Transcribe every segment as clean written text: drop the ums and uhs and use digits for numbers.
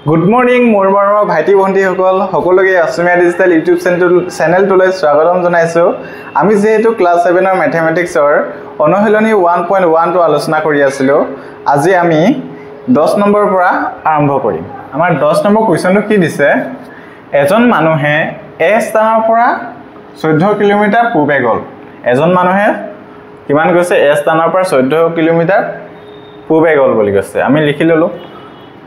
Good morning, Murmur, Bhaiti Bonti Hokol, Hokologi, Asumia Digital YouTube channel to let's Ragalam Zonaiso. Ami to class 7 or mathematics or Onoheloni 1.1 to Alosna Koreasilo. Azi Ami, dos number pra Arambho Kori. Amar dos number question to Kidise Ezon Manuhe, Estanapora, 14 kilometer Pubegol. Ezon Manuhe, Kiman Gose, Estanapora, 14 kilometer Pubegol Boligose. Ami Likilolo.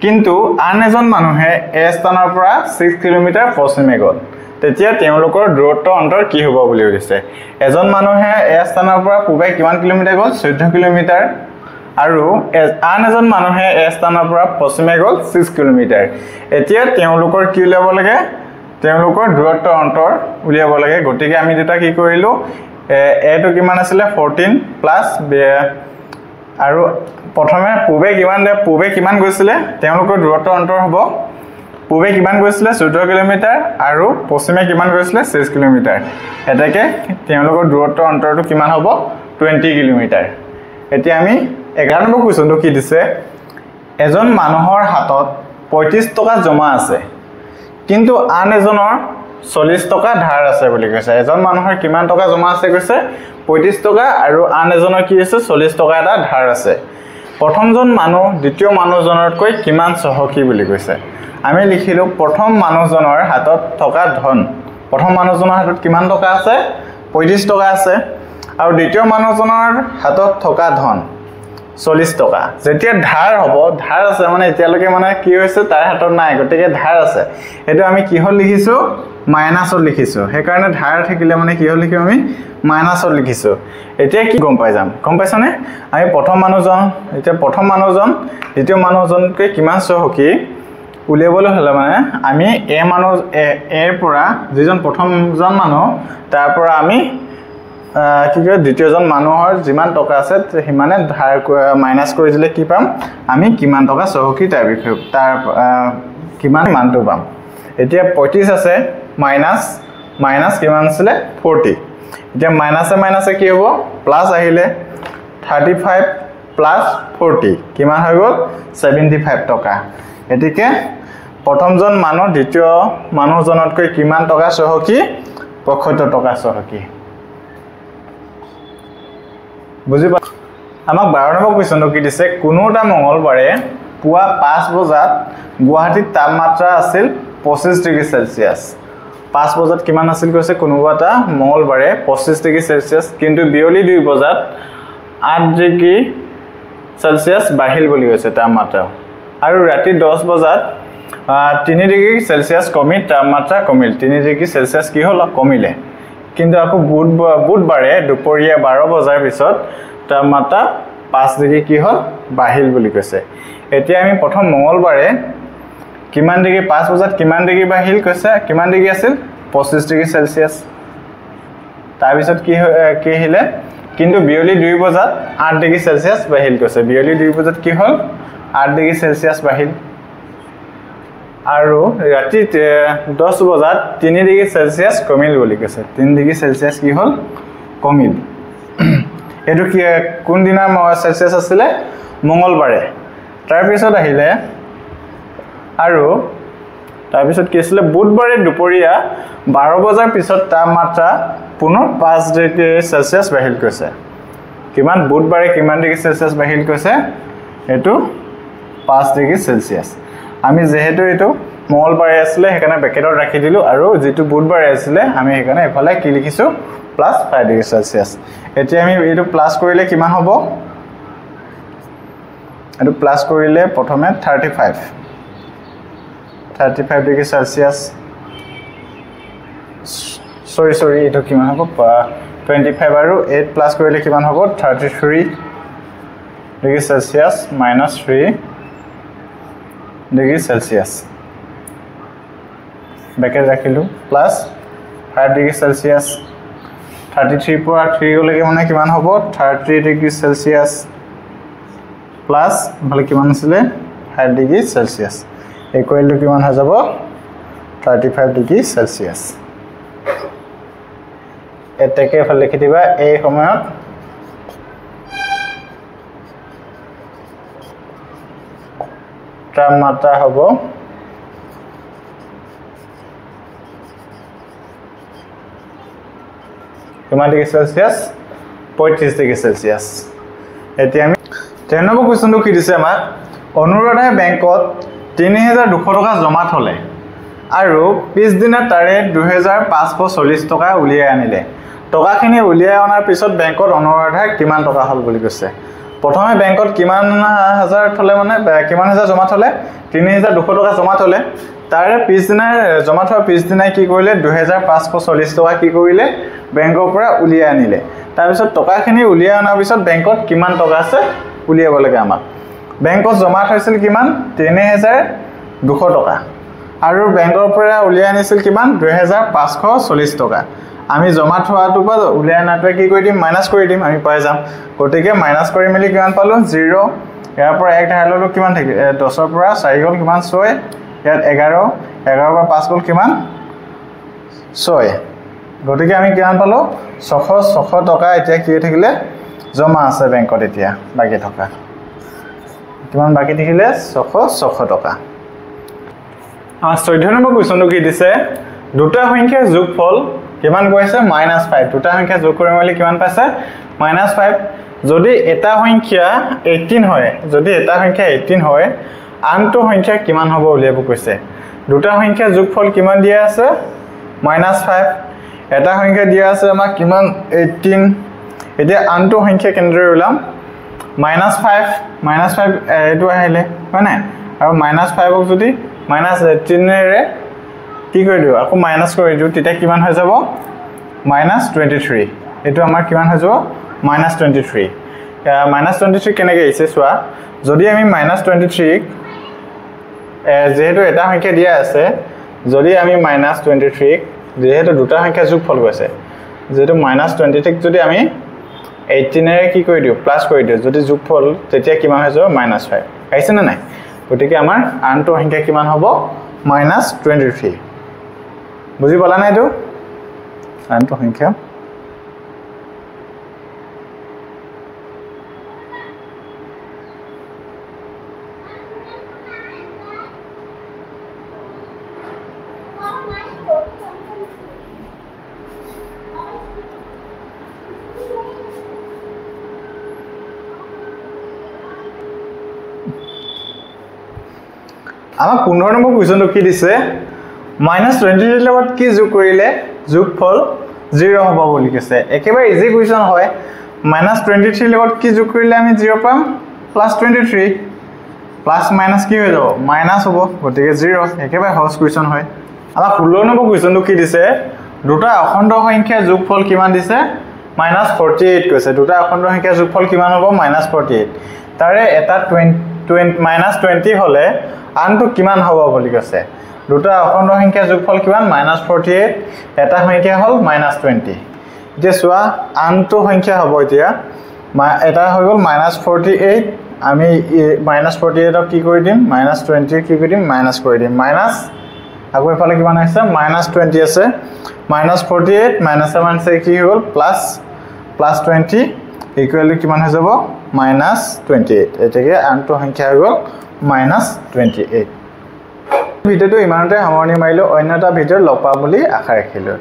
কিন্তু আন এজন মানুহে এ স্থানৰ পৰা 6 kilometre পশ্চিমে গল তেতিয়া তেওঁলোকৰ দূৰত্ব অন্তৰ কি হ'ব বুলি কৈছে এজন মানুহে এ স্থানৰ পৰা পূবে কিমান কিলোমিটাৰ গল 14 কিলোমিটাৰ আৰু আন এজন মানুহে এ স্থানৰ পৰা পশ্চিমে গল 6 কিলোমিটাৰ এতিয়া তেওঁলোকৰ কি উলিয়াব লাগে তেওঁলোকৰ দূৰত্ব অন্তৰ উলিয়াব লাগে গতিকে আমি দুটা কি কৰিলো এটো কিমান আছিল 14 প্লাস আৰু প্ৰথমে পূবে কিমান গৈছিলে তেওঁলোকৰ দূৰত্ব অন্তৰ হ'ব পূবে কিমান গৈছিলে 14 কিলোমিটাৰ আৰু পশ্চিমে কিমান গৈছিলে 6 কিলোমিটাৰ এটাকে তেওঁলোকৰ দূৰত্ব অন্তৰটো কিমান হ'ব 20 কিলোমিটাৰ এতিয়া আমি 11 নম্বৰ কোৱেশ্যনটো কি দিছে এজন মানুহৰ হাতত 35 টকা জমা আছে কিন্তু আন এজনৰ 40 টকা ধাৰ আছে বুলি কৈছে এজন মানুহৰ কিমান টকা জমা আছে কৈছে 35 টকা আৰু আন এজনৰ কি আছে 40 টকা এটা ধাৰ আছে প্ৰথমজন মানুহ দ্বিতীয় মানুহজনতকৈ কিমান সহকি বুলি কৈছে আমি লিখিলো প্ৰথম মানুহজনৰ হাতত থকা ধন প্ৰথম মানুহজনৰ হাতত কিমান টকা আছে 35 টকা আছে আৰু দ্বিতীয় মানুহজনৰ হাতত থকা ধন 40 টকা যেতিয়া ধাৰ হ'ব ধাৰ আছে মানে এতিয়ালৈকে মানে কি হৈছে তাৰ হাতত নাই গতিকে ধাৰ আছে এটো আমি কি হল লিখিছো মাইনাসত লিখিছো হে কাৰণে ধাৰ থাকিলে মানে কি হল লিখিম আমি মাইনাসত লিখিছো এতিয়া কি গম পাই যাম গম পাইছানে আমি প্ৰথম মানুহজন এতিয়া প্ৰথম মানুহজন দ্বিতীয় মানুহজনকৈ কিমান সহকি উলিয়াবলৈ হলে মানে আমি এ মানুহ এৰ পৰা যিজন প্ৰথমজন মানুহ তাৰ পৰা আমি কি কয় দ্বিতীয়জন মানুহৰ যিমান টকা আছে হিমানে ধাৰ মাইনাস কৰি দিলে কি পাম আমি কিমান টকা সহকি তাৰ বিষয় তাৰ কিমান মানটো পাম এতিয়া 35 আছে মাইনাস কিমান আছিল 40 এতিয়া মাইনাসে কি হ'ব প্লাস আহিলে 35 প্লাস 40 কিমান হৈ গল 75 টকা এটিকে প্ৰথমজন মানুহ দ্বিতীয় মানুহজনতকৈ কিমান টকা সহকি 75 টকা সহকি বুজি পা আমাক 12 নম্বৰ কোৱেশ্যনটো কি দিছে কোনোটা মঙ্গলবাৰে পুৱা 5 বজাত গুৱাহাটীত তাপমাত্ৰা আছিল 25 ডিগ্ৰী সেলসিয়াস 5 বজাত কিমান আছিল কৈছে কোনোবাটা মঙ্গলবাৰে 25 ডিগ্ৰী সেলসিয়াস কিন্তু বিয়লি 2 বজাত 8 ডিগ্ৰী সেলসিয়াস বাহিল বুলি কৈছে তাপমাত্ৰা আৰু ৰাতি 10 বজাত 3 ডিগ্ৰী সেলসিয়াস কমি তাপমাত্ৰা কমিল 3 ডিগ্ৰী সেলসিয়াস কি হল কমিলে কিন্তু আকৌ বুধবাৰে দুপৰীয়া 12 বজাৰ পিছত তাপমাত্ৰা 5 ডিগ্ৰী কি হল বাহিল বুলি কৈছে এতিয়া আমি প্ৰথম মঙ্গলবাৰে কিমান ডিগ্ৰী 5 বজাত কিমান ডিগ্ৰী বাহিল কৈছে কিমান ডিগ্ৰী আছিল 25 ডিগ্ৰী সেলসিয়াস তাৰ পিছত কি হিলে কিন্তু বিয়লি 2 বজাত 8 ডিগ্ৰী সেলসিয়াস বাহিল কৈছে বিয়লি 2 বজাত কি হল 8 ডিগ্ৰী সেলসিয়াস বাহিল আৰু ৰাতি 10 বজাত 3 ডিগ্ৰী সেলসিয়াস কমিল বুলি কৈছে 3 ডিগ্ৰী সেলসিয়াস কি হল কমিল এটো কি কোন দিনা সেলসিয়াস আছিল মঙ্গলবাৰে তাৰ পিছত আহিলে আৰু তাৰ পিছত কি আছিল বুধবাৰে দুপৰীয়া 12 বজাৰ পিছত তাপমাত্ৰা পুনৰ 5 ডিগ্ৰী সেলসিয়াস বাহিল কৈছে কিমান বুধবাৰে কিমান ডিগ্ৰী সেলসিয়াস বাহিল কৈছে এটো 5 ডিগ্ৰী সেলসিয়াস আমি যেহেতু এটো মঙ্গলবাৰে আছিল হেকানে ব্ৰেকেটত ৰাখি দিলো আৰু যেটো বুধবাৰে আছিল আমি হেকানে এফালে কি লিখিছো +5 ডিগ্ৰী সেলসিয়াস এতিয়া আমি এটো প্লাস কৰিলে কিমান হ'ব এটো প্লাস কৰিলে প্ৰথমে 35 ডিগ্ৰী সেলসিয়াস সৰি এটো কিমান হ'ব 25 আৰু 8 প্লাস কৰিলে কিমান হ'ব 33 degree Celsius -3 degree Celsius bracket ৰাখিলো +5 ডিগ্ৰী সেলসিয়াস 33 পৰা 3 গলৈকে মানে কিমান হ'ব 30 ডিগ্ৰী সেলসিয়াস প্লাস ভালে কিমান আছিল 5 ডিগ্ৰী সেলসিয়াস ইকুৱেল টু কিমান হৈ যাব 35 ডিগ্ৰী সেলসিয়াস এটাকে ফালে লিখি দিবা এই সময়ত তাপমাত্ৰা হ'ব কিমান ডিগ্ৰী সেলসিয়াস 35 ডিগ্ৰী সেলসিয়াস এতিয়া আমি 13 নম্বৰ কোৱেশ্চনটো কি দিছে আমাক অনুৰাধাই বেংকত 3200 টকা জমা থলে আৰু পিছদিনা তাৰে 2540 টকা উলিয়াই আনিলে টকাখিনি উলিয়াই অনাৰ পিছত বেংকত অনুৰাধাৰ কিমান টকা হল বুলি কৈছে প্ৰথমে বেংকত কিমান হাজাৰ থলে মানে কিমান হাজাৰ জমা থলে 3200 টকা জমা থলে তাৰে পিছদিনা জমা থোৱাৰ পিছদিনা কি কৰিলে 2540 টকা কি কৰিলে বেংকৰ পৰা উলিয়াই আনিলে তাৰ পিছত টকাখিনি উলিয়াই অনাৰ পিছত বেংকত কিমান টকা আছে উলিয়াব লাগে আমাক বেংকত জমা থৈছিল কিমান 3200 টকা আৰু বেংকৰ পৰা উলিয়াই আনিছিল কিমান 2540 টকা আমি জমা থোৱাটো পৰা উলিয়াই আনাটোৱে কি কৰি দিম মাইনাস কৰি দিম আমি পাই যাম গতিকে মাইনাস কৰি মিলি কিমান পালো 0 ইয়াৰ পৰা 1 ধাৰ ললো কিমান থাকে 10 ৰ পৰা 4 গল কিমান 6 ইয়াত 11 11 পৰা 5 গল কিমান 6 গতিকে আমি কিমান পালো 600 টকা এতিয়া কি থাকিলে জমা আছে বেংকত এতিয়া বাকি থকা কিমান বাকি থাকিলে 600 টকা 14 নম্বৰ কোৱেশ্চনটো কি দিছে দুটা সংখ্যাৰ যোগফল কিমান কৈছে -5 দুটা সংখ্যা যোগ কৰি মিলি কিমান পাইছে -5 যদি এটা সংখ্যা 18 হয় যদি এটা সংখ্যা 18 হয় আনটো সংখ্যা কিমান হ'ব উলিয়াব কৈছে দুটা সংখ্যা যোগফল কিমান দিয়া আছে -5 এটা সংখ্যা দিয়া আছে আমাক কিমান 18 এতিয়া আনটো সংখ্যা কেনেদৰে উলাম -5 এটো আহিলে হয় না আৰু -5 ক যদি -18 ৰে কি কৰি দিও আকৌ মাইনাস কৰি দিও তেতিয়া কিমান হৈ যাব -23 এটো আমাৰ কিমান হৈ যাব -23 -23 কেনেকৈ আহিছে চোৱা যদি আমি -23 যেহেতু এটা সংখ্যা দিয়া আছে যদি আমি -23 যেহেতু দুটা সংখ্যা যোগফল গৈছে যেহেতু -23 যদি আমি 18 ৰে কি কৰি দিও প্লাস কৰি দিও যদি যোগফল তেতিয়া কিমান হৈ যাব -5 আহিছে না নাই গতিকে আমাৰ আনটো সংখ্যা কিমান হ'ব -23 বুজি পালা নাই তো আনটো সংখ্যা আমাক 15 নম্বৰ কোৱেশ্চনটো কি দিছে -23 লগত কি যোগ কৰিলে যোগফল 0 হ'ব বুলি কৈছে একেবাৰে ইজি কোৱেশ্চন হয় -23 লগত কি যোগ কৰিলে আমি 0 পাম +23 প্লাস মাইনাস কি হৈ যাব মাইনাস হ'ব গতিকে 0 একেবাৰে সহজ কোৱেশ্চন হয় আমাক 16 নম্বৰ কোৱেশ্চনটো কি দিছে দুটা অখণ্ড সংখ্যাৰ যোগফল কিমান দিছে -48 কৈছে দুটা অখণ্ড সংখ্যাৰ যোগফল কিমান হ'ব -48 তাৰে এটা 20 হলে আনটো কিমান হ'ব বুলি কৈছে দুটা অখণ্ড সংখ্যাৰ যোগফল কিমান -48 এটা সংখ্যা হল -20 যে চোৱা আনটো সংখ্যা হ'ব এতিয়া এটা হৈ গল -48 আমি -48 ক কি কৰি দিম -20 কি কৰি দিম মাইনাস কৰি দিম মাইনাস আকৌ এফালে কিমান আছে -20 আছে -48 -1 কি হৈ গল +20 ইকুৱেল কিমান হৈ যাব -28 এটাকে আনটো সংখ্যা হৈ গল -28 ভিডিওটো ইমানতে সামৰণি মাৰিলো অন্য এটা ভিডিঅ লগ পাম বুলি আশা ৰাখিলো